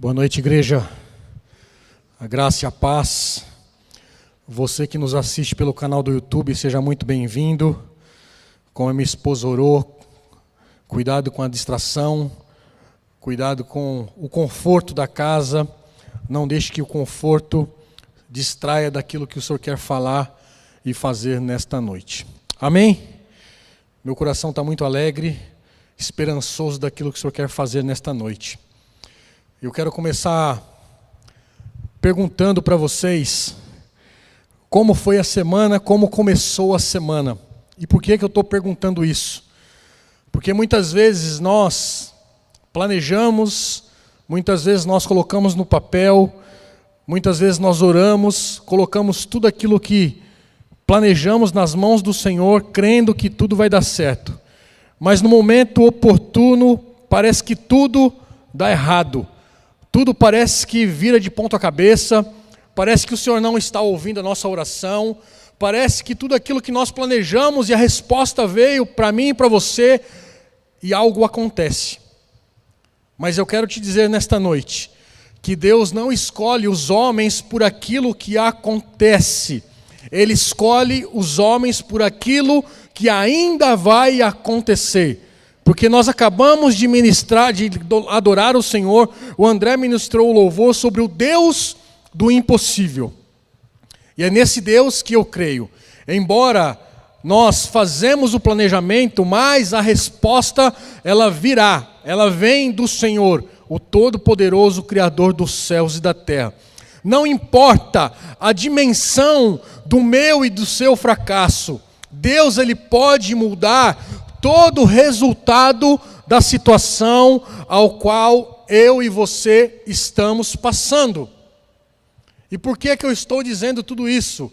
Boa noite, igreja. A graça e a paz. Você que nos assiste pelo canal do YouTube, seja muito bem-vindo. Como a minha esposa orou, cuidado com a distração, cuidado com o conforto da casa. Não deixe que o conforto distraia daquilo que o Senhor quer falar e fazer nesta noite. Amém? Meu coração está muito alegre, esperançoso daquilo que o Senhor quer fazer nesta noite. Eu quero começar perguntando para vocês como foi a semana, como começou a semana. E por que eu estou perguntando isso? Porque muitas vezes nós planejamos, muitas vezes nós colocamos no papel, muitas vezes nós oramos, colocamos tudo aquilo que planejamos nas mãos do Senhor, crendo que tudo vai dar certo. Mas no momento oportuno, parece que tudo dá errado. Tudo parece que vira de ponta cabeça, parece que o Senhor não está ouvindo a nossa oração, parece que tudo aquilo que nós planejamos e a resposta veio para mim e para você e algo acontece. Mas eu quero te dizer nesta noite que Deus não escolhe os homens por aquilo que acontece, Ele escolhe os homens por aquilo que ainda vai acontecer. Porque nós acabamos de ministrar, de adorar o Senhor, o André ministrou o louvor sobre o Deus do impossível. E é nesse Deus que eu creio. Embora nós fazemos o planejamento, mas a resposta ela virá, ela vem do Senhor, o Todo-Poderoso Criador dos céus e da terra. Não importa a dimensão do meu e do seu fracasso, Deus ele pode mudar todo o resultado da situação ao qual eu e você estamos passando. E por que eu estou dizendo tudo isso?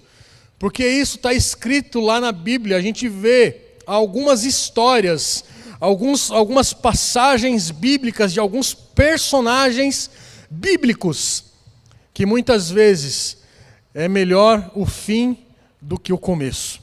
Porque isso está escrito lá na Bíblia, a gente vê algumas histórias, algumas passagens bíblicas de alguns personagens bíblicos, que muitas vezes é melhor o fim do que o começo.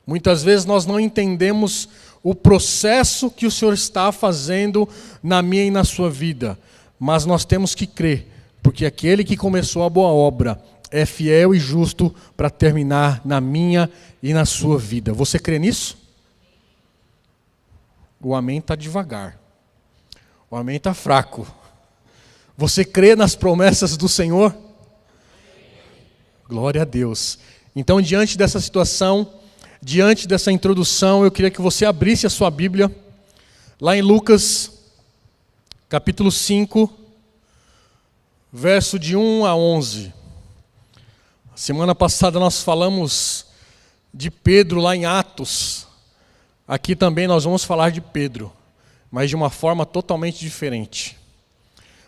Muitas vezes nós não entendemos o processo que o Senhor está fazendo na minha e na sua vida. Mas nós temos que crer, porque aquele que começou a boa obra é fiel e justo para terminar na minha e na sua vida. Você crê nisso? O amém está devagar. O amém está fraco. Você crê nas promessas do Senhor? Glória a Deus. Então, diante dessa situação, diante dessa introdução, eu queria que você abrisse a sua Bíblia, lá em Lucas, capítulo 5, verso de 1 a 11. Semana passada nós falamos de Pedro lá em Atos. Aqui também nós vamos falar de Pedro, mas de uma forma totalmente diferente.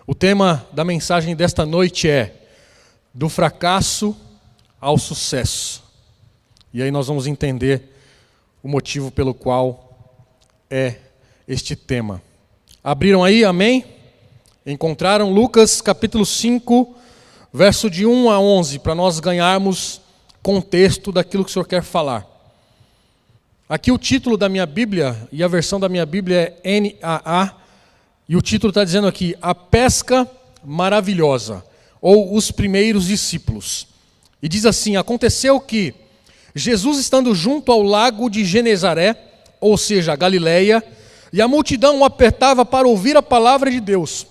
O tema da mensagem desta noite é do fracasso ao sucesso. E aí nós vamos entender o motivo pelo qual é este tema. Abriram aí, amém? Encontraram Lucas capítulo 5, verso de 1 a 11, para nós ganharmos contexto daquilo que o Senhor quer falar. Aqui o título da minha Bíblia, e a versão da minha Bíblia é NAA, e o título está dizendo aqui, A Pesca Maravilhosa, ou Os Primeiros Discípulos. E diz assim, aconteceu que Jesus estando junto ao lago de Genezaré, ou seja, a Galileia, e a multidão o apertava para ouvir a palavra de Deus.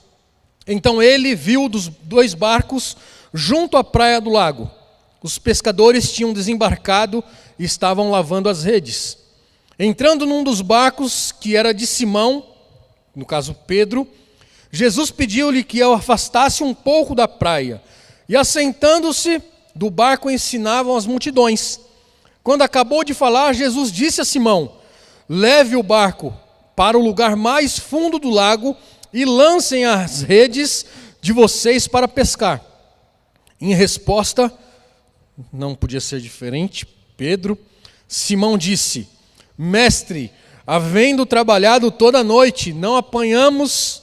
Então ele viu dos 2 barcos junto à praia do lago. Os pescadores tinham desembarcado e estavam lavando as redes. Entrando num dos barcos, que era de Simão, no caso Pedro, Jesus pediu-lhe que o afastasse um pouco da praia. E assentando-se do barco ensinavam as multidões. Quando acabou de falar, Jesus disse a Simão, leve o barco para o lugar mais fundo do lago e lancem as redes de vocês para pescar. Em resposta, não podia ser diferente, Simão disse, mestre, havendo trabalhado toda a noite, não apanhamos,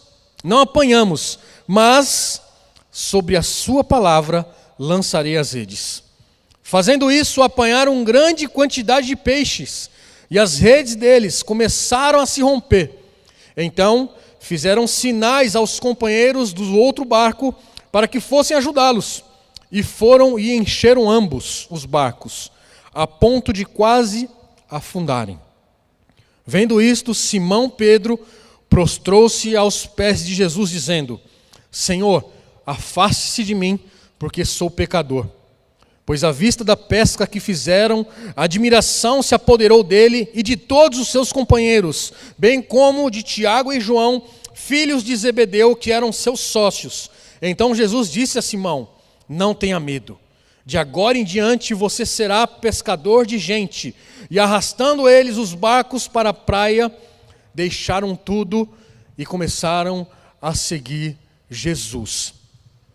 mas sobre a sua palavra lançarei as redes. Fazendo isso, apanharam grande quantidade de peixes, e as redes deles começaram a se romper. Então, fizeram sinais aos companheiros do outro barco para que fossem ajudá-los. E foram e encheram ambos os barcos, a ponto de quase afundarem. Vendo isto, Simão Pedro prostrou-se aos pés de Jesus, dizendo: Senhor, afaste-se de mim, porque sou pecador. Pois à vista da pesca que fizeram, a admiração se apoderou dele e de todos os seus companheiros, bem como de Tiago e João, filhos de Zebedeu, que eram seus sócios. Então Jesus disse a Simão: não tenha medo, de agora em diante você será pescador de gente. E arrastando eles os barcos para a praia, deixaram tudo e começaram a seguir Jesus.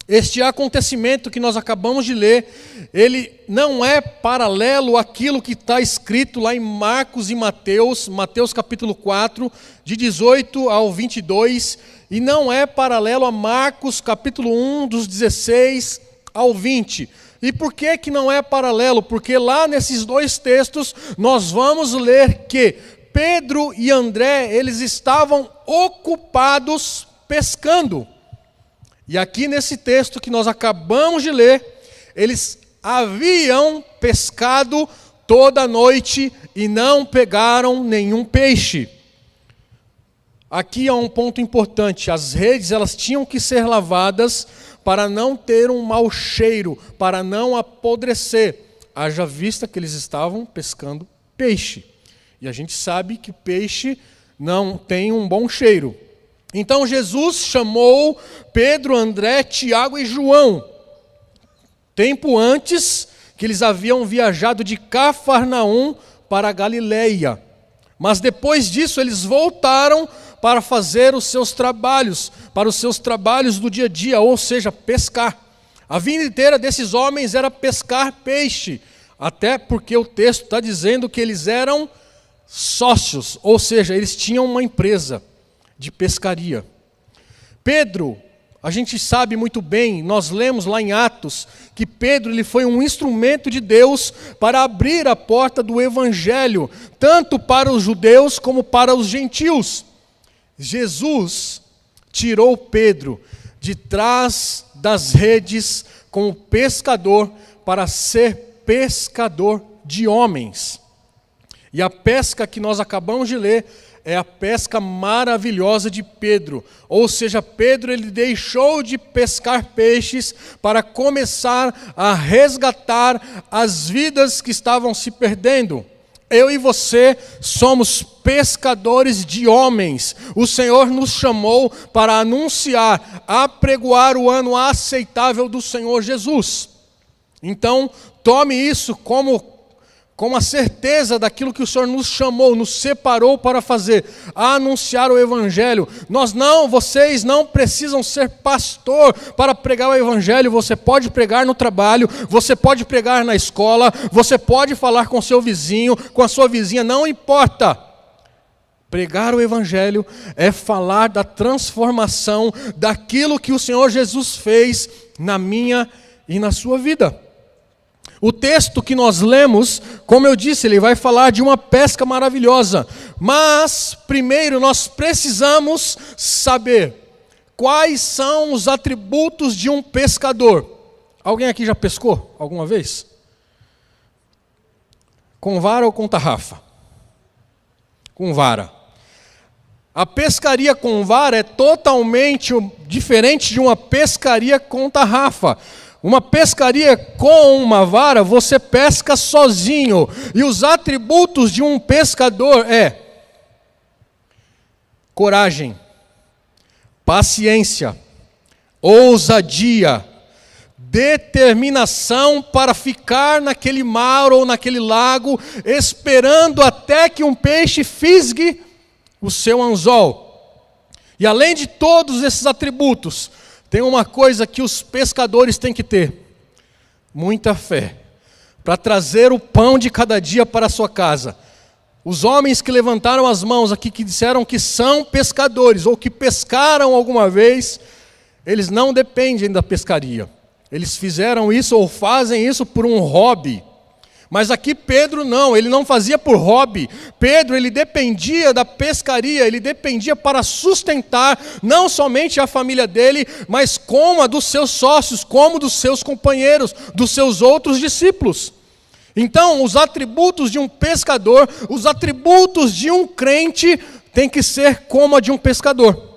Este acontecimento que nós acabamos de ler, ele não é paralelo àquilo que está escrito lá em Marcos e Mateus, Mateus capítulo 4, de 18 ao 22, e não é paralelo a Marcos capítulo 1, dos 16 ao 20. E por que que não é paralelo? Porque lá nesses dois textos nós vamos ler que Pedro e André, eles estavam ocupados pescando. E aqui nesse texto que nós acabamos de ler, eles haviam pescado toda a noite e não pegaram nenhum peixe. Aqui há um ponto importante: as redes elas tinham que ser lavadas para não ter um mau cheiro, para não apodrecer, haja vista que eles estavam pescando peixe. E a gente sabe que peixe não tem um bom cheiro. Então Jesus chamou Pedro, André, Tiago e João, tempo antes que eles haviam viajado de Cafarnaum para a Galileia. Mas depois disso eles voltaram para fazer os seus trabalhos, para os seus trabalhos do dia a dia, ou seja, pescar. A vida inteira desses homens era pescar peixe, até porque o texto está dizendo que eles eram sócios, ou seja, eles tinham uma empresa de pescaria. Pedro, a gente sabe muito bem, nós lemos lá em Atos, que Pedro ele foi um instrumento de Deus para abrir a porta do Evangelho, tanto para os judeus como para os gentios. Jesus tirou Pedro de trás das redes como pescador para ser pescador de homens. E a pesca que nós acabamos de ler é a pesca maravilhosa de Pedro. Ou seja, Pedro ele deixou de pescar peixes para começar a resgatar as vidas que estavam se perdendo. Eu e você somos pescadores de homens. O Senhor nos chamou para anunciar, apregoar o ano aceitável do Senhor Jesus. Então, tome isso como a certeza daquilo que o Senhor nos chamou, nos separou para fazer, anunciar o Evangelho. Vocês não precisam ser pastor para pregar o Evangelho. Você pode pregar no trabalho, você pode pregar na escola, você pode falar com seu vizinho, com a sua vizinha, não importa. Pregar o Evangelho é falar da transformação, daquilo que o Senhor Jesus fez na minha e na sua vida. O texto que nós lemos, como eu disse, ele vai falar de uma pesca maravilhosa. Mas, primeiro, nós precisamos saber quais são os atributos de um pescador. Alguém aqui já pescou alguma vez? Com vara ou com tarrafa? Com vara. A pescaria com vara é totalmente diferente de uma pescaria com tarrafa. Uma pescaria com uma vara, você pesca sozinho. E os atributos de um pescador é coragem, paciência, ousadia, determinação para ficar naquele mar ou naquele lago, esperando até que um peixe fisgue o seu anzol. E além de todos esses atributos, tem uma coisa que os pescadores têm que ter: muita fé, para trazer o pão de cada dia para a sua casa. Os homens que levantaram as mãos aqui, que disseram que são pescadores, ou que pescaram alguma vez, eles não dependem da pescaria. Eles fizeram isso ou fazem isso por um hobby. Mas aqui Pedro não, ele não fazia por hobby. Pedro, ele dependia da pescaria, ele dependia para sustentar não somente a família dele, mas como a dos seus sócios, como dos seus companheiros, dos seus outros discípulos. Então, os atributos de um pescador, os atributos de um crente, tem que ser como a de um pescador.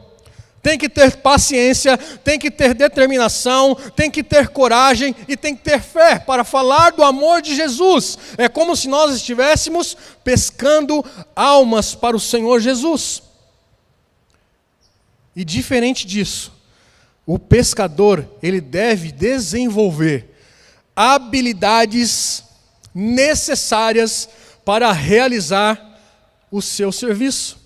Tem que ter paciência, tem que ter determinação, tem que ter coragem e tem que ter fé para falar do amor de Jesus. É como se nós estivéssemos pescando almas para o Senhor Jesus. E diferente disso, o pescador, ele deve desenvolver habilidades necessárias para realizar o seu serviço.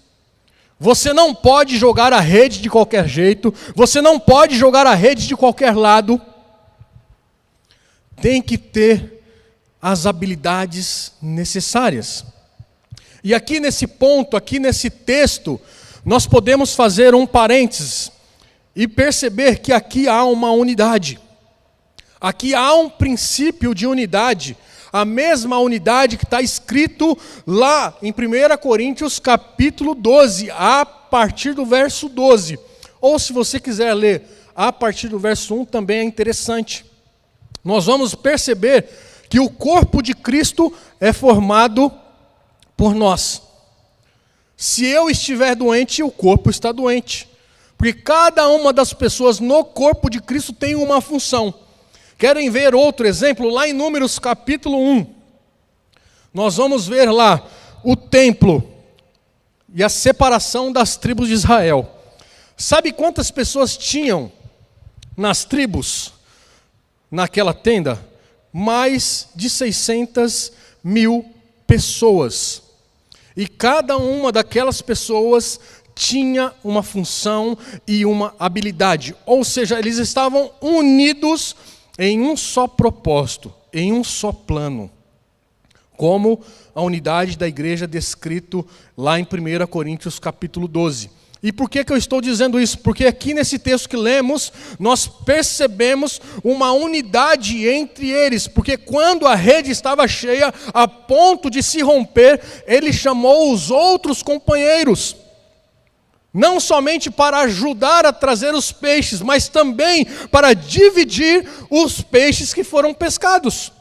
Você não pode jogar a rede de qualquer jeito, você não pode jogar a rede de qualquer lado. Tem que ter as habilidades necessárias. E aqui nesse ponto, aqui nesse texto, nós podemos fazer um parênteses e perceber que aqui há uma unidade. Aqui há um princípio de unidade. A mesma unidade que está escrito lá em 1 Coríntios capítulo 12, a partir do verso 12. Ou se você quiser ler a partir do verso 1, também é interessante. Nós vamos perceber que o corpo de Cristo é formado por nós. Se eu estiver doente, o corpo está doente. Porque cada uma das pessoas no corpo de Cristo tem uma função. Querem ver outro exemplo? Lá em Números capítulo 1, nós vamos ver lá o templo e a separação das tribos de Israel. Sabe quantas pessoas tinham nas tribos, naquela tenda? Mais de 600.000 pessoas. E cada uma daquelas pessoas tinha uma função e uma habilidade. Ou seja, eles estavam unidos em um só propósito, em um só plano, como a unidade da igreja descrito lá em 1 Coríntios capítulo 12. E por que eu estou dizendo isso? Porque aqui nesse texto que lemos, nós percebemos uma unidade entre eles, porque quando a rede estava cheia, a ponto de se romper, ele chamou os outros companheiros. Não somente para ajudar a trazer os peixes, mas também para dividir os peixes que foram pescados.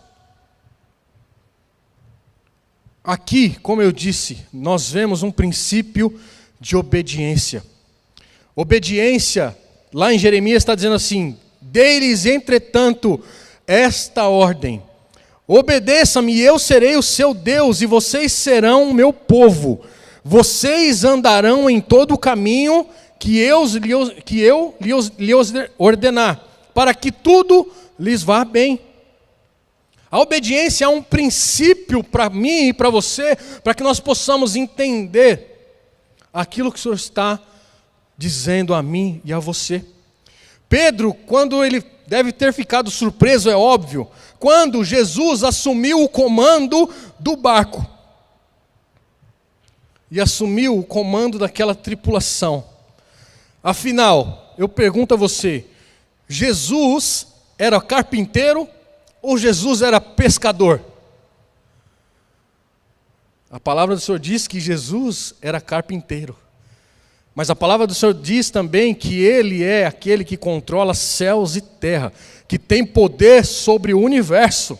Aqui, como eu disse, nós vemos um princípio de obediência. Obediência, lá em Jeremias está dizendo assim: dei-lhes, entretanto, esta ordem: obedeçam-me e eu serei o seu Deus, e vocês serão o meu povo. Vocês andarão em todo o caminho que eu lhes ordenar, para que tudo lhes vá bem. A obediência é um princípio para mim e para você, para que nós possamos entender aquilo que o Senhor está dizendo a mim e a você. Pedro, quando ele deve ter ficado surpreso, é óbvio, quando Jesus assumiu o comando do barco. E assumiu o comando daquela tripulação. Afinal, eu pergunto a você, Jesus era carpinteiro ou Jesus era pescador? A palavra do Senhor diz que Jesus era carpinteiro. Mas a palavra do Senhor diz também que Ele é aquele que controla céus e terra, que tem poder sobre o universo.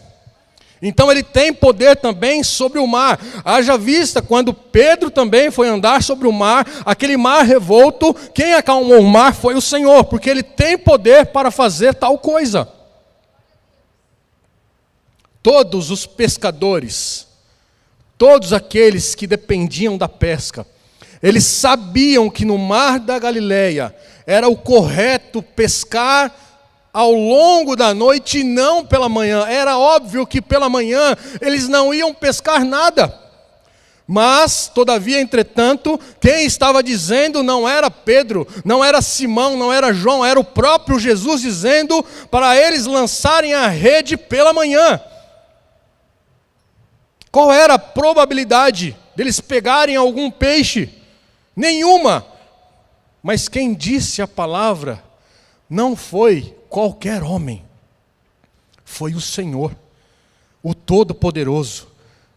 Então ele tem poder também sobre o mar. Haja vista, quando Pedro também foi andar sobre o mar, aquele mar revolto, quem acalmou o mar foi o Senhor, porque ele tem poder para fazer tal coisa. Todos os pescadores, todos aqueles que dependiam da pesca, eles sabiam que no mar da Galileia era o correto pescar ao longo da noite e não pela manhã. Era óbvio que pela manhã eles não iam pescar nada. Mas, todavia, entretanto, quem estava dizendo não era Pedro, não era Simão, não era João, era o próprio Jesus dizendo para eles lançarem a rede pela manhã. Qual era a probabilidade deles pegarem algum peixe? Nenhuma. Mas quem disse a palavra não foi qualquer homem, foi o Senhor, o Todo-Poderoso,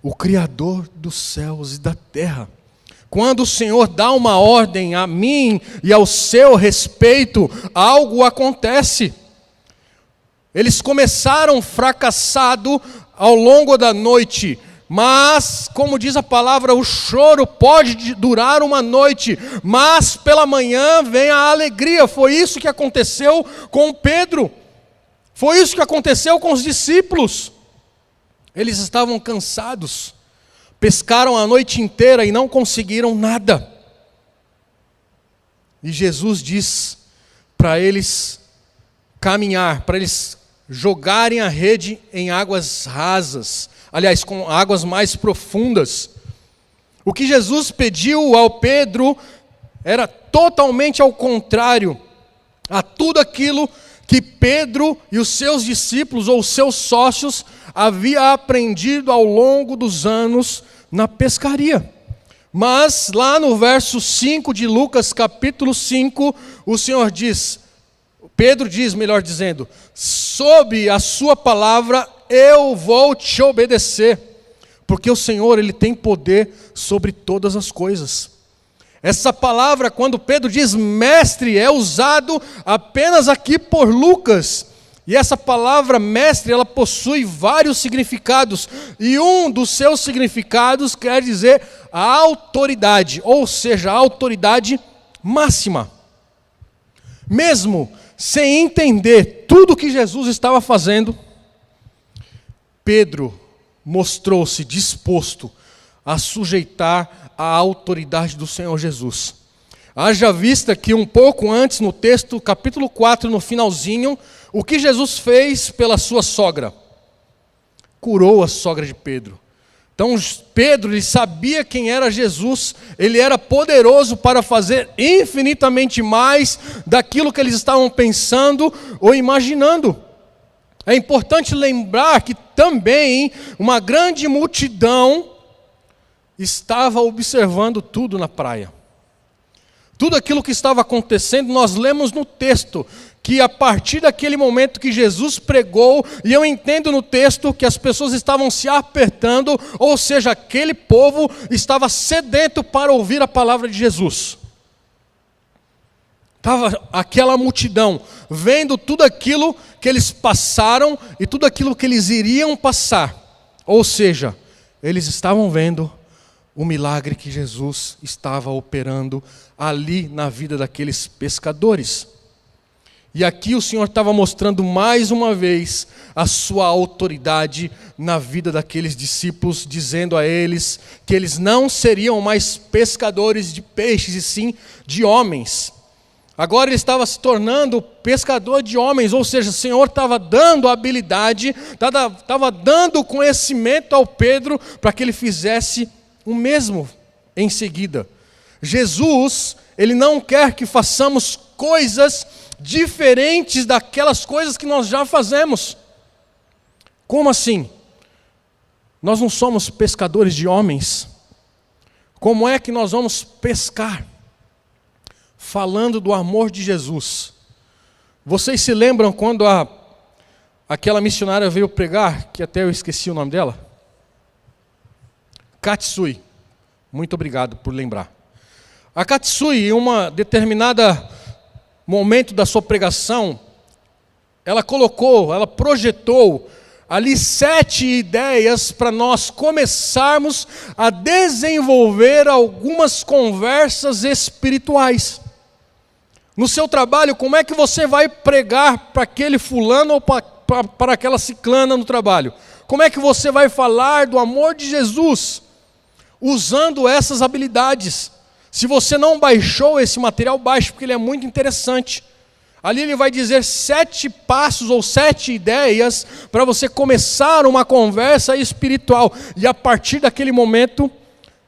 o Criador dos céus e da terra. Quando o Senhor dá uma ordem a mim e ao seu respeito, algo acontece. Eles começaram fracassado ao longo da noite, mas, como diz a palavra, o choro pode durar uma noite, mas pela manhã vem a alegria. Foi isso que aconteceu com Pedro, foi isso que aconteceu com os discípulos. Eles estavam cansados, pescaram a noite inteira e não conseguiram nada. E Jesus diz para eles caminhar, para eles jogarem a rede em águas rasas, aliás, com águas mais profundas. O que Jesus pediu ao Pedro era totalmente ao contrário a tudo aquilo que Pedro e os seus discípulos ou seus sócios havia aprendido ao longo dos anos na pescaria. Mas lá no verso 5 de Lucas capítulo 5, o Senhor diz, Pedro diz, melhor dizendo, sob a sua palavra eu vou te obedecer, porque o Senhor, Ele tem poder sobre todas as coisas. Essa palavra, quando Pedro diz mestre, é usado apenas aqui por Lucas. E essa palavra mestre, ela possui vários significados. E um dos seus significados quer dizer a autoridade, ou seja, a autoridade máxima. Mesmo sem entender tudo o que Jesus estava fazendo, Pedro mostrou-se disposto a sujeitar a autoridade do Senhor Jesus. Haja vista que um pouco antes no texto, capítulo 4, no finalzinho, o que Jesus fez pela sua sogra? Curou a sogra de Pedro. Então Pedro, ele sabia quem era Jesus, ele era poderoso para fazer infinitamente mais daquilo que eles estavam pensando ou imaginando. É importante lembrar que também uma grande multidão estava observando tudo na praia. Tudo aquilo que estava acontecendo, nós lemos no texto, que a partir daquele momento que Jesus pregou, e eu entendo no texto que as pessoas estavam se apertando, ou seja, aquele povo estava sedento para ouvir a palavra de Jesus. Estava aquela multidão, vendo tudo aquilo que eles passaram e tudo aquilo que eles iriam passar. Ou seja, eles estavam vendo o milagre que Jesus estava operando ali na vida daqueles pescadores. E aqui o Senhor estava mostrando mais uma vez a sua autoridade na vida daqueles discípulos, dizendo a eles que eles não seriam mais pescadores de peixes, e sim de homens. Agora ele estava se tornando pescador de homens, ou seja, o Senhor estava dando habilidade, estava dando conhecimento ao Pedro para que ele fizesse o mesmo em seguida. Jesus, Ele não quer que façamos coisas diferentes daquelas coisas que nós já fazemos. Como assim? Nós não somos pescadores de homens. Como é que nós vamos pescar? Falando do amor de Jesus. Vocês se lembram quando aquela missionária veio pregar, que até eu esqueci o nome dela? Katsui. Muito obrigado por lembrar. A Katsui, em uma determinada momento da sua pregação, ela projetou ali 7 ideias para nós começarmos a desenvolver algumas conversas espirituais. No seu trabalho, como é que você vai pregar para aquele fulano ou para aquela ciclana no trabalho? Como é que você vai falar do amor de Jesus? Usando essas habilidades. Se você não baixou esse material, baixe, porque ele é muito interessante. Ali ele vai dizer 7 passos ou 7 ideias para você começar uma conversa espiritual. E a partir daquele momento,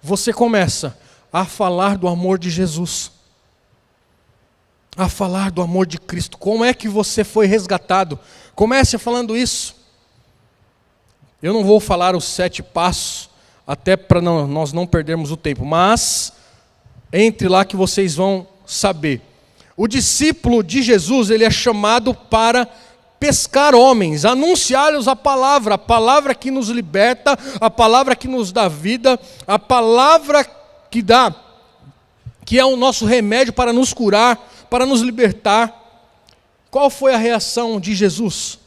você começa a falar do amor de Jesus. A falar do amor de Cristo. Como é que você foi resgatado? Comece falando isso. Eu não vou falar os 7 passos, até para nós não perdermos o tempo, mas entre lá que vocês vão saber. O discípulo de Jesus, ele é chamado para pescar homens, anunciar-lhes a palavra que nos liberta, a palavra que nos dá vida, a palavra que é o nosso remédio para nos curar, para nos libertar. Qual foi a reação de Jesus?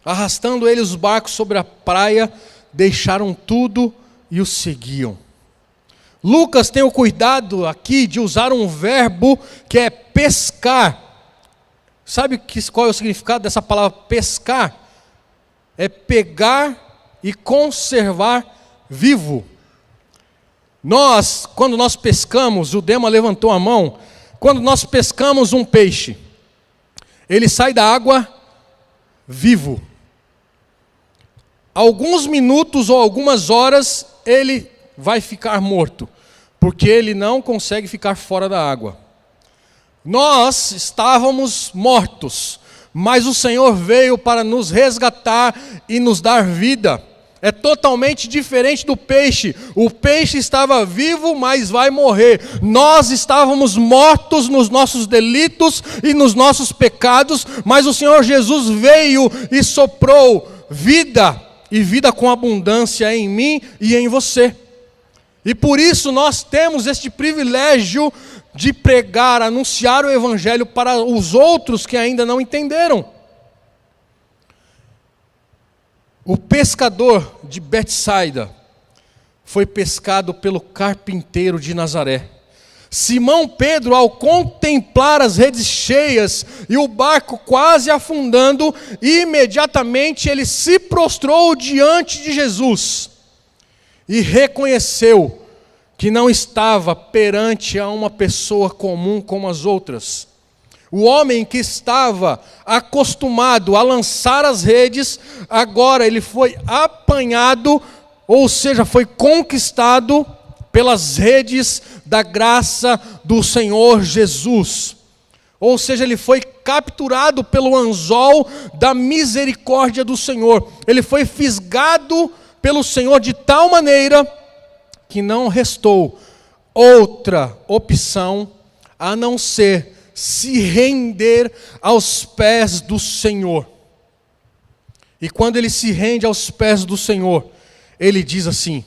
Arrastando eles os barcos sobre a praia, deixaram tudo e os seguiam. Lucas tem o cuidado aqui de usar um verbo que é pescar. Sabe qual é o significado dessa palavra pescar? É pegar e conservar vivo. Quando nós pescamos, o Dema levantou a mão, quando nós pescamos um peixe, ele sai da água vivo. Alguns minutos ou algumas horas, ele vai ficar morto, porque ele não consegue ficar fora da água. Nós estávamos mortos, mas o Senhor veio para nos resgatar e nos dar vida. É totalmente diferente do peixe. O peixe estava vivo, mas vai morrer. Nós estávamos mortos nos nossos delitos e nos nossos pecados, mas o Senhor Jesus veio e soprou vida, e vida com abundância em mim e em você. E por isso nós temos este privilégio de pregar, anunciar o Evangelho para os outros que ainda não entenderam. O pescador de Betsaida foi pescado pelo carpinteiro de Nazaré. Simão Pedro, ao contemplar as redes cheias e o barco quase afundando, imediatamente ele se prostrou diante de Jesus e reconheceu que não estava perante a uma pessoa comum como as outras. O homem que estava acostumado a lançar as redes, agora ele foi apanhado, ou seja, foi conquistado pelas redes da graça do Senhor Jesus. Ou seja, ele foi capturado pelo anzol da misericórdia do Senhor. Ele foi fisgado pelo Senhor de tal maneira que não restou outra opção a não ser se render aos pés do Senhor. E quando ele se rende aos pés do Senhor, ele diz assim: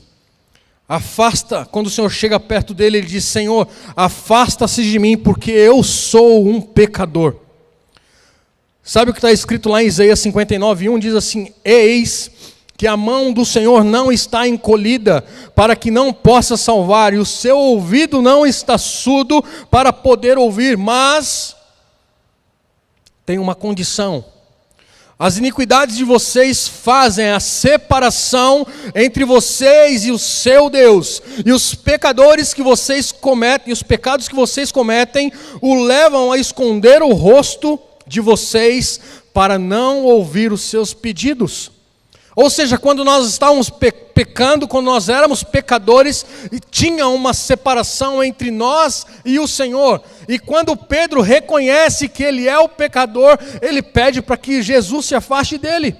quando o Senhor chega perto dele, ele diz: Senhor, afasta-se de mim, porque eu sou um pecador. Sabe o que está escrito lá em Isaías 59:1? Diz assim: eis que a mão do Senhor não está encolhida, para que não possa salvar, e o seu ouvido não está surdo para poder ouvir, mas tem uma condição: as iniquidades de vocês fazem a separação entre vocês e o seu Deus, e os pecadores que vocês cometem, e os pecados que vocês cometem, o levam a esconder o rosto de vocês, para não ouvir os seus pedidos. Ou seja, quando nós estávamos pecando, quando nós éramos pecadores, e tinha uma separação entre nós e o Senhor. E quando Pedro reconhece que ele é o pecador, ele pede para que Jesus se afaste dele.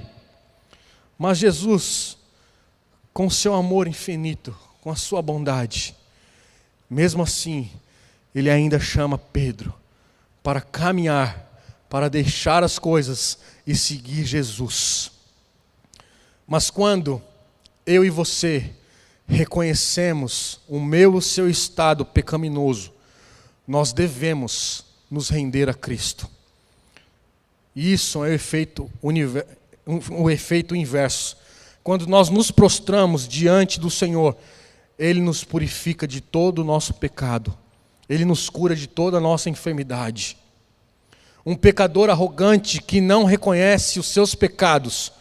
Mas Jesus, com seu amor infinito, com a sua bondade, mesmo assim, ele ainda chama Pedro para caminhar, para deixar as coisas e seguir Jesus. Mas quando eu e você reconhecemos o meu e o seu estado pecaminoso, nós devemos nos render a Cristo. Isso é o efeito inverso. Quando nós nos prostramos diante do Senhor, Ele nos purifica de todo o nosso pecado. Ele nos cura de toda a nossa enfermidade. Um pecador arrogante que não reconhece os seus pecados,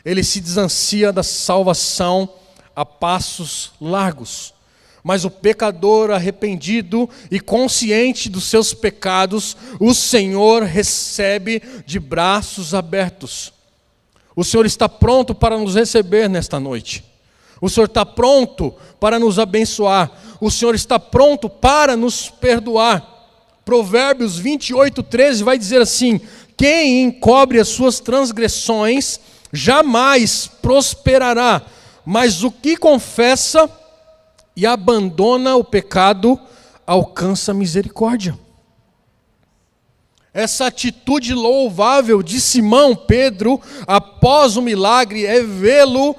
ele se distancia da salvação a passos largos. Mas o pecador arrependido e consciente dos seus pecados, o Senhor recebe de braços abertos. O Senhor está pronto para nos receber nesta noite. O Senhor está pronto para nos abençoar. O Senhor está pronto para nos perdoar. Provérbios 28:13 vai dizer assim: quem encobre as suas transgressões jamais prosperará, mas o que confessa e abandona o pecado alcança misericórdia. Essa atitude louvável de Simão Pedro, após o milagre, é vê-lo,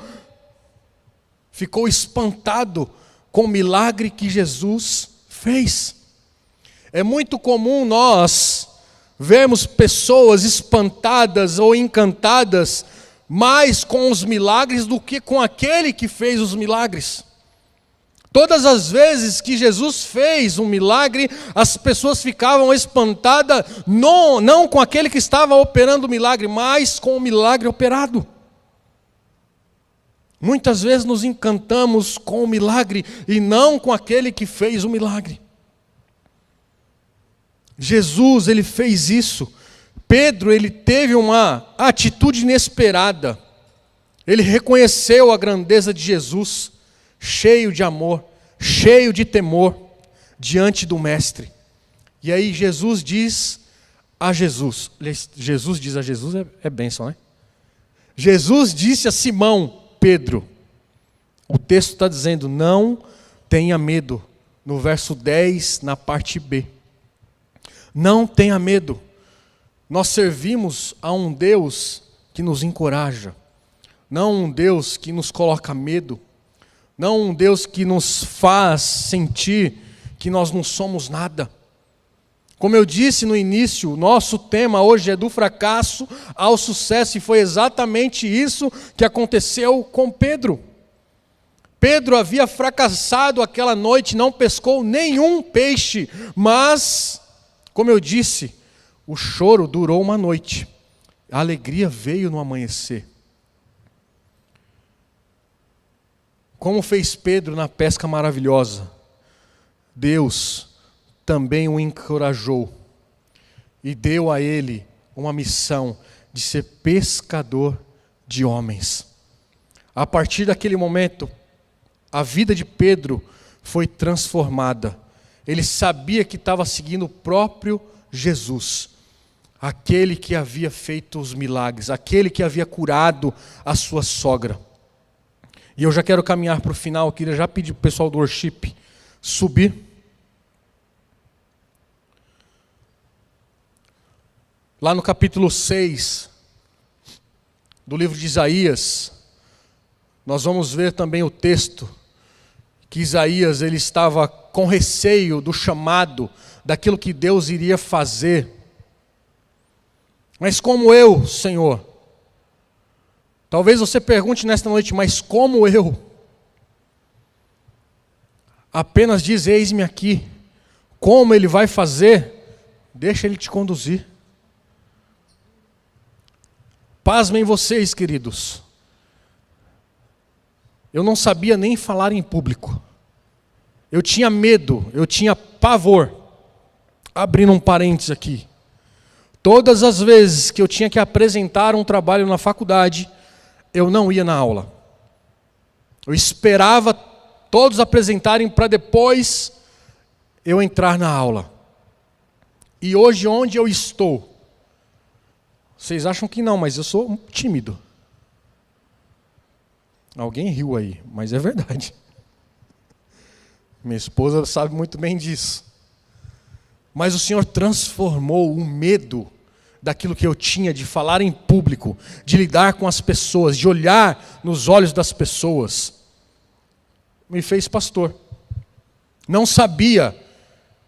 ficou espantado com o milagre que Jesus fez. É muito comum nós vermos pessoas espantadas ou encantadas mais com os milagres do que com aquele que fez os milagres. Todas as vezes que Jesus fez um milagre, as pessoas ficavam espantadas, não com aquele que estava operando o milagre, mas com o milagre operado. Muitas vezes nos encantamos com o milagre e não com aquele que fez o milagre. Jesus, ele fez isso. Pedro, ele teve uma atitude inesperada. Ele reconheceu a grandeza de Jesus, cheio de amor, cheio de temor, diante do Mestre. E aí Jesus diz a Jesus é bênção, né? Jesus disse a Simão Pedro, o texto está dizendo, não tenha medo, no verso 10, na parte B. Não tenha medo. Nós servimos a um Deus que nos encoraja, não um Deus que nos coloca medo, não um Deus que nos faz sentir que nós não somos nada. Como eu disse no início, nosso tema hoje é do fracasso ao sucesso, e foi exatamente isso que aconteceu com Pedro. Pedro havia fracassado aquela noite, não pescou nenhum peixe, mas, como eu disse, o choro durou uma noite, a alegria veio no amanhecer. Como fez Pedro na pesca maravilhosa, Deus também o encorajou e deu a ele uma missão de ser pescador de homens. A partir daquele momento, a vida de Pedro foi transformada. Ele sabia que estava seguindo o próprio Jesus, aquele que havia feito os milagres, aquele que havia curado a sua sogra. E eu já quero caminhar para o final, eu queria já pedir para o pessoal do worship subir. Lá no capítulo 6 do livro de Isaías, nós vamos ver também o texto que Isaías ele estava com receio do chamado, daquilo que Deus iria fazer. Mas como eu, Senhor? Talvez você pergunte nesta noite, mas como eu? Apenas diz, eis-me aqui. Como Ele vai fazer? Deixa Ele te conduzir. Pasmem vocês, queridos. Eu não sabia nem falar em público. Eu tinha medo, eu tinha pavor. Abrindo um parênteses aqui. Todas as vezes que eu tinha que apresentar um trabalho na faculdade, eu não ia na aula. Eu esperava todos apresentarem para depois eu entrar na aula. E hoje onde eu estou? Vocês acham que não, mas eu sou tímido. Alguém riu aí, mas é verdade. Minha esposa sabe muito bem disso. Mas o Senhor transformou o medo daquilo que eu tinha de falar em público, de lidar com as pessoas, de olhar nos olhos das pessoas. Me fez pastor. Não sabia,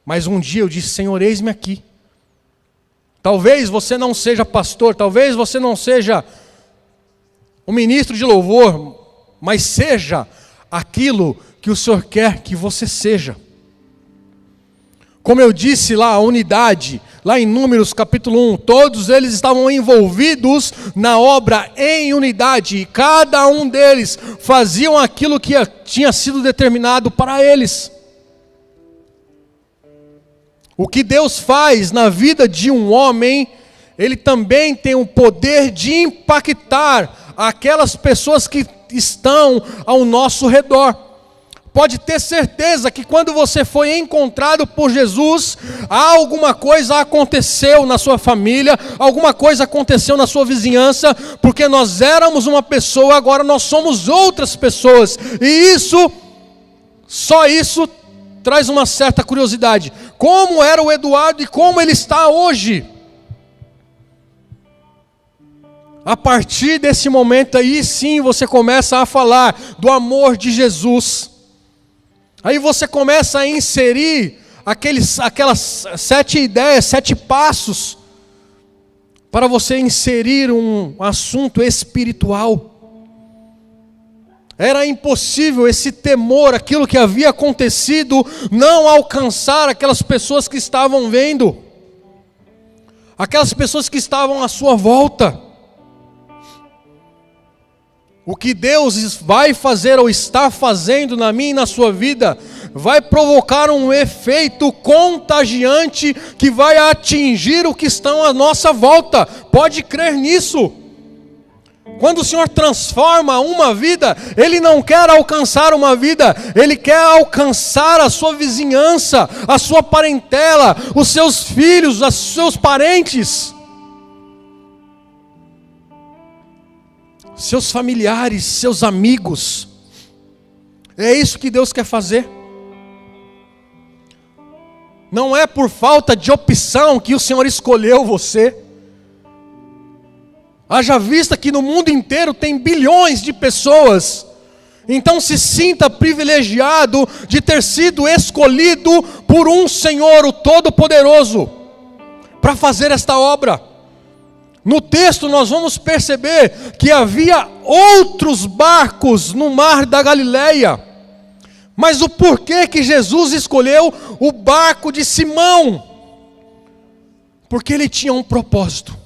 mas um dia eu disse, Senhor, eis-me aqui. Talvez você não seja pastor, talvez você não seja um ministro de louvor, mas seja aquilo que o Senhor quer que você seja. Como eu disse lá, a unidade, lá em Números capítulo 1, todos eles estavam envolvidos na obra em unidade, e cada um deles faziam aquilo que tinha sido determinado para eles. O que Deus faz na vida de um homem, Ele também tem o poder de impactar aquelas pessoas que estão ao nosso redor. Pode ter certeza que quando você foi encontrado por Jesus, alguma coisa aconteceu na sua família, alguma coisa aconteceu na sua vizinhança, porque nós éramos uma pessoa, agora nós somos outras pessoas. E só isso traz uma certa curiosidade. Como era o Eduardo e como ele está hoje? A partir desse momento aí, sim, você começa a falar do amor de Jesus. Aí você começa a inserir aquelas 7 ideias, 7 passos, para você inserir um assunto espiritual. Era impossível esse temor, aquilo que havia acontecido, não alcançar aquelas pessoas que estavam vendo, aquelas pessoas que estavam à sua volta. O que Deus vai fazer ou está fazendo na minha e na sua vida, vai provocar um efeito contagiante que vai atingir o que estão à nossa volta. Pode crer nisso. Quando o Senhor transforma uma vida, Ele não quer alcançar uma vida, Ele quer alcançar a sua vizinhança, a sua parentela, os seus filhos, os seus parentes, seus familiares, seus amigos. É isso que Deus quer fazer. Não é por falta de opção que o Senhor escolheu você. Haja vista que no mundo inteiro tem bilhões de pessoas. Então se sinta privilegiado de ter sido escolhido por um Senhor, o Todo-Poderoso, para fazer esta obra. No texto nós vamos perceber que havia outros barcos no mar da Galileia. Mas o porquê que Jesus escolheu o barco de Simão? Porque ele tinha um propósito.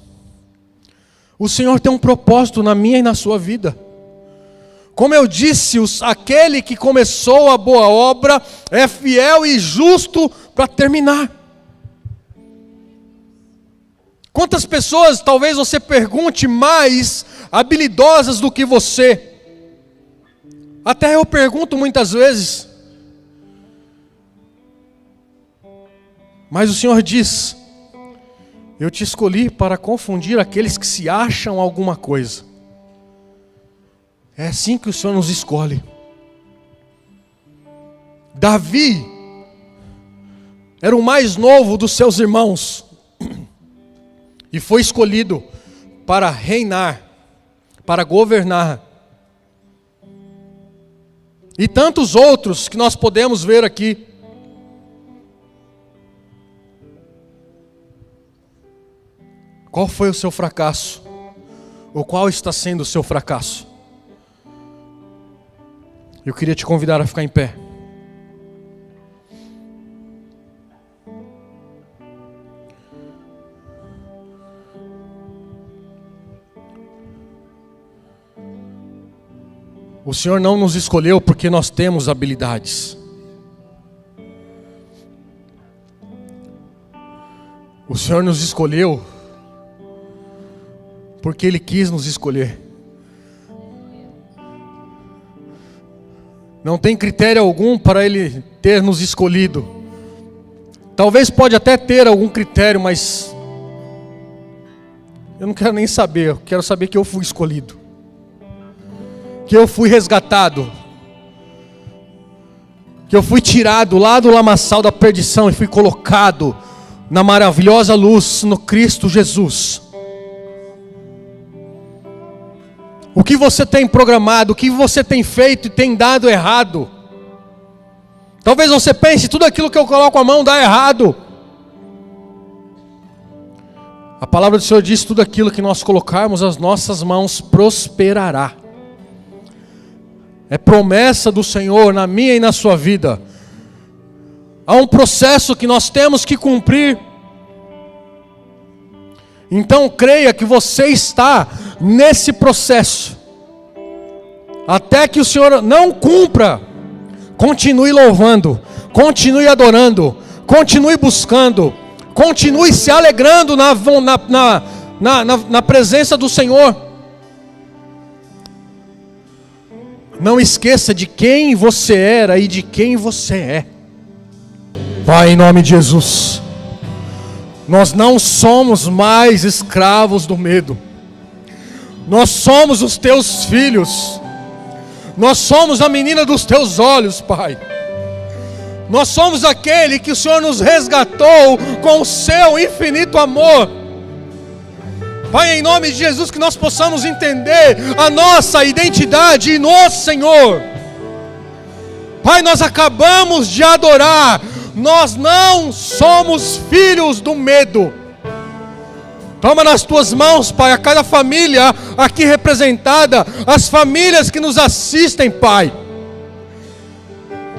O Senhor tem um propósito na minha e na sua vida. Como eu disse, aquele que começou a boa obra é fiel e justo para terminar. Quantas pessoas, talvez você pergunte, mais habilidosas do que você? Até eu pergunto muitas vezes. Mas o Senhor diz: eu te escolhi para confundir aqueles que se acham alguma coisa. É assim que o Senhor nos escolhe. Davi era o mais novo dos seus irmãos e foi escolhido para reinar, para governar. E tantos outros que nós podemos ver aqui. Qual foi o seu fracasso? Ou qual está sendo o seu fracasso? Eu queria te convidar a ficar em pé. O Senhor não nos escolheu porque nós temos habilidades. O Senhor nos escolheu porque Ele quis nos escolher. Não tem critério algum para Ele ter nos escolhido. Talvez pode até ter algum critério, mas eu não quero nem saber. Eu quero saber que eu fui escolhido, que eu fui resgatado, que eu fui tirado lá do lamaçal da perdição e fui colocado na maravilhosa luz no Cristo Jesus. O que você tem programado, o que você tem feito e tem dado errado. Talvez você pense, tudo aquilo que eu coloco a mão dá errado. A palavra do Senhor diz, tudo aquilo que nós colocarmos as nossas mãos prosperará. É promessa do Senhor na minha e na sua vida. Há um processo que nós temos que cumprir. Então creia que você está nesse processo. Até que o Senhor não cumpra, continue louvando, continue adorando, continue buscando, continue se alegrando na presença do Senhor. Não esqueça de quem você era e de quem você é. Pai, em nome de Jesus, nós não somos mais escravos do medo. Nós somos os teus filhos. Nós somos a menina dos teus olhos, Pai. Nós somos aquele que o Senhor nos resgatou com o seu infinito amor. Pai, em nome de Jesus, que nós possamos entender a nossa identidade no Senhor. Pai, nós acabamos de adorar, nós não somos filhos do medo. Toma nas tuas mãos, Pai, a cada família aqui representada, as famílias que nos assistem, Pai.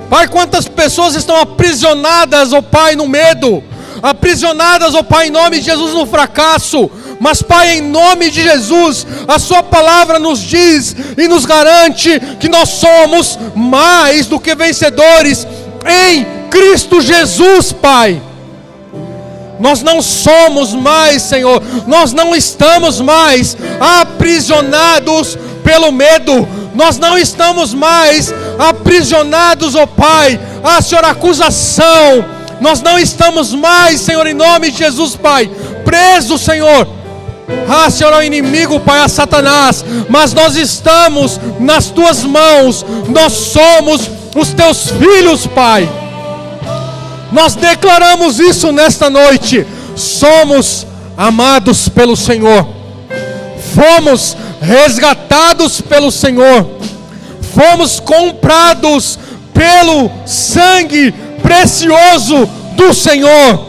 Pai, quantas pessoas estão aprisionadas, ó Pai, no medo, aprisionadas, ó Pai, em nome de Jesus, no fracasso. Mas, Pai, em nome de Jesus, a sua palavra nos diz e nos garante que nós somos mais do que vencedores em Cristo Jesus, Pai. Nós não somos mais, Senhor, nós não estamos mais aprisionados pelo medo, nós não estamos mais aprisionados, ó Pai, Senhor, acusação, nós não estamos mais, Senhor, em nome de Jesus, Pai, presos, Senhor, Senhor, ao inimigo, Pai, a Satanás, mas nós estamos nas tuas mãos, nós somos os teus filhos, Pai. Nós declaramos isso nesta noite. Somos amados pelo Senhor, fomos resgatados pelo Senhor, fomos comprados pelo sangue precioso do Senhor.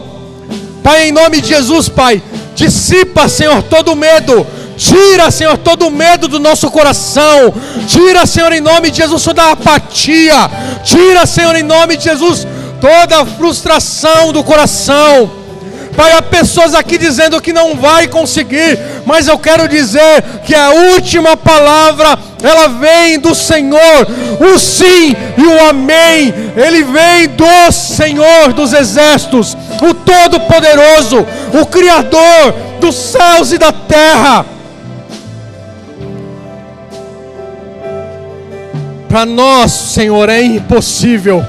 Pai, em nome de Jesus, Pai, dissipa, Senhor, todo medo. Tira, Senhor, todo o medo do nosso coração. Tira, Senhor, em nome de Jesus, toda a apatia. Tira, Senhor, em nome de Jesus, toda a frustração do coração. Pai, há pessoas aqui dizendo que não vai conseguir, mas eu quero dizer que a última palavra, ela vem do Senhor. O sim e o amém, ele vem do Senhor dos exércitos, o Todo-Poderoso, o Criador dos céus e da terra. Para nós, Senhor, é impossível,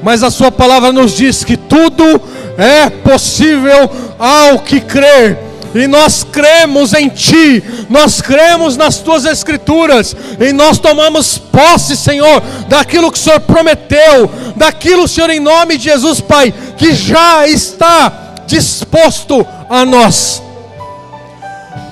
mas a sua palavra nos diz que tudo é possível ao que crer. E nós cremos em Ti, nós cremos nas Tuas Escrituras, e nós tomamos posse, Senhor, daquilo que o Senhor prometeu, daquilo, Senhor, em nome de Jesus, Pai, que já está disposto a nós.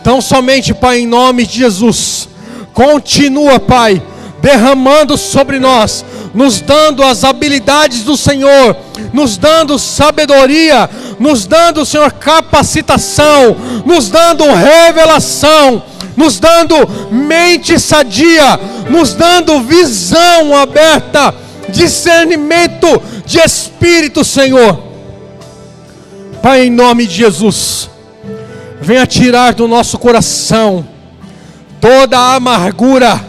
Então somente, Pai, em nome de Jesus, continua, Pai, derramando sobre nós, nos dando as habilidades do Senhor, nos dando sabedoria, nos dando, Senhor, capacitação, nos dando revelação, nos dando mente sadia, nos dando visão aberta, discernimento de espírito, Senhor. Pai, em nome de Jesus, venha tirar do nosso coração toda a amargura,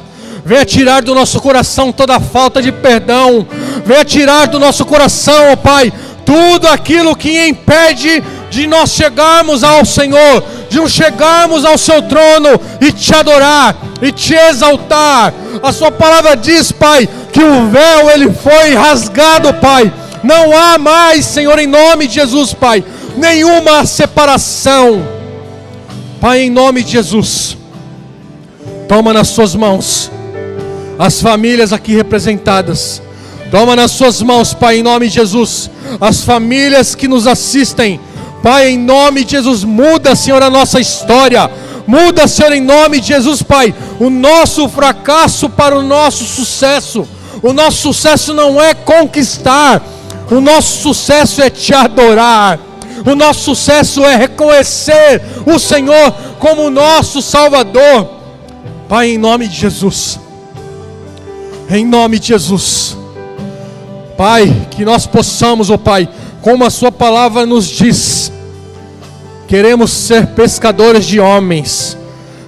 venha tirar do nosso coração toda a falta de perdão, venha tirar do nosso coração, ó Pai, tudo aquilo que impede de nós chegarmos ao Senhor, de nós chegarmos ao seu trono e te adorar, e te exaltar. A sua palavra diz, Pai, que o véu ele foi rasgado, Pai, não há mais, Senhor, em nome de Jesus, Pai, nenhuma separação. Pai, em nome de Jesus, toma nas suas mãos as famílias aqui representadas. Toma nas suas mãos, Pai, em nome de Jesus, as famílias que nos assistem. Pai, em nome de Jesus, muda, Senhor, a nossa história. Muda, Senhor, em nome de Jesus, Pai, o nosso fracasso para o nosso sucesso. O nosso sucesso não é conquistar, o nosso sucesso é te adorar. O nosso sucesso é reconhecer o Senhor como nosso Salvador. Pai, em nome de Jesus, em nome de Jesus, Pai, que nós possamos, ó Pai, como a sua palavra nos diz, queremos ser pescadores de homens,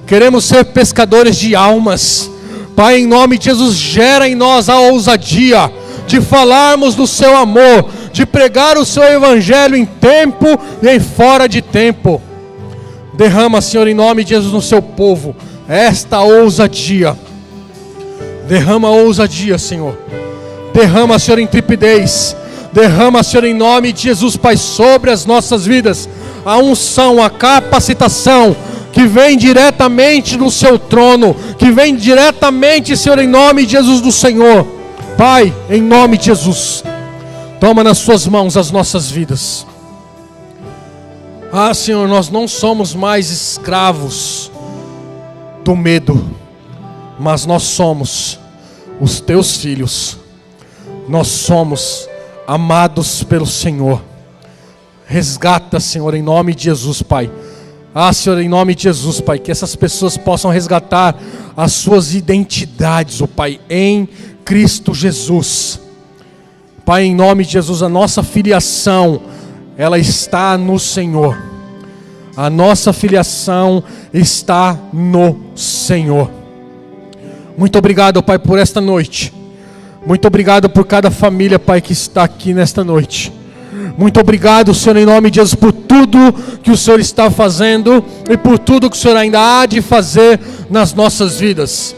queremos ser pescadores de almas. Pai, em nome de Jesus, gera em nós a ousadia de falarmos do seu amor, de pregar o seu evangelho em tempo e em fora de tempo. Derrama, Senhor, em nome de Jesus no seu povo esta ousadia. Derrama ousadia, Senhor. Derrama, Senhor, intrepidez. Derrama, Senhor, em nome de Jesus, Pai, sobre as nossas vidas a unção, a capacitação que vem diretamente do seu trono, que vem diretamente, Senhor, em nome de Jesus do Senhor. Pai, em nome de Jesus, toma nas suas mãos as nossas vidas. Ah, Senhor, nós não somos mais escravos do medo, mas nós somos os teus filhos. Nós somos amados pelo Senhor. Resgata, Senhor, em nome de Jesus, Pai. Ah, Senhor, em nome de Jesus, Pai, que essas pessoas possam resgatar as suas identidades, ó Pai, em Cristo Jesus. Pai, em nome de Jesus, a nossa filiação, ela está no Senhor. A nossa filiação está no Senhor. Muito obrigado, Pai, por esta noite. Muito obrigado por cada família, Pai, que está aqui nesta noite. Muito obrigado, Senhor, em nome de Jesus, por tudo que o Senhor está fazendo e por tudo que o Senhor ainda há de fazer nas nossas vidas.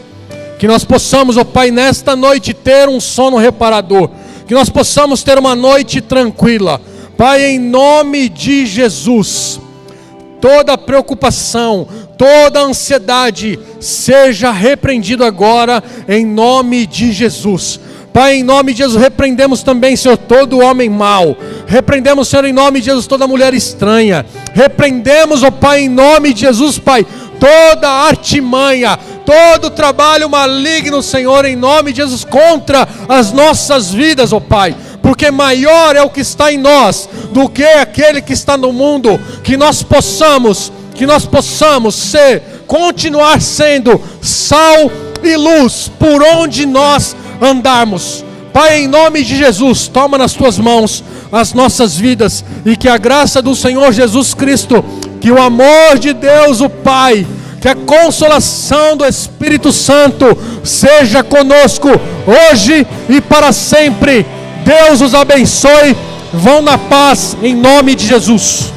Que nós possamos, ó Pai, nesta noite ter um sono reparador. Que nós possamos ter uma noite tranquila. Pai, em nome de Jesus, toda preocupação, toda ansiedade seja repreendido agora em nome de Jesus. Pai, em nome de Jesus, repreendemos também, Senhor, todo homem mau. Repreendemos, Senhor, em nome de Jesus, toda mulher estranha. Repreendemos, ó Pai, em nome de Jesus, Pai, toda artimanha, todo trabalho maligno, Senhor, em nome de Jesus, contra as nossas vidas, ó Pai. Porque maior é o que está em nós do que aquele que está no mundo. Que nós possamos continuar sendo sal e luz por onde nós andarmos. Pai, em nome de Jesus, toma nas tuas mãos as nossas vidas, e que a graça do Senhor Jesus Cristo, que o amor de Deus o Pai, que a consolação do Espírito Santo seja conosco hoje e para sempre. Deus os abençoe. Vão na paz em nome de Jesus.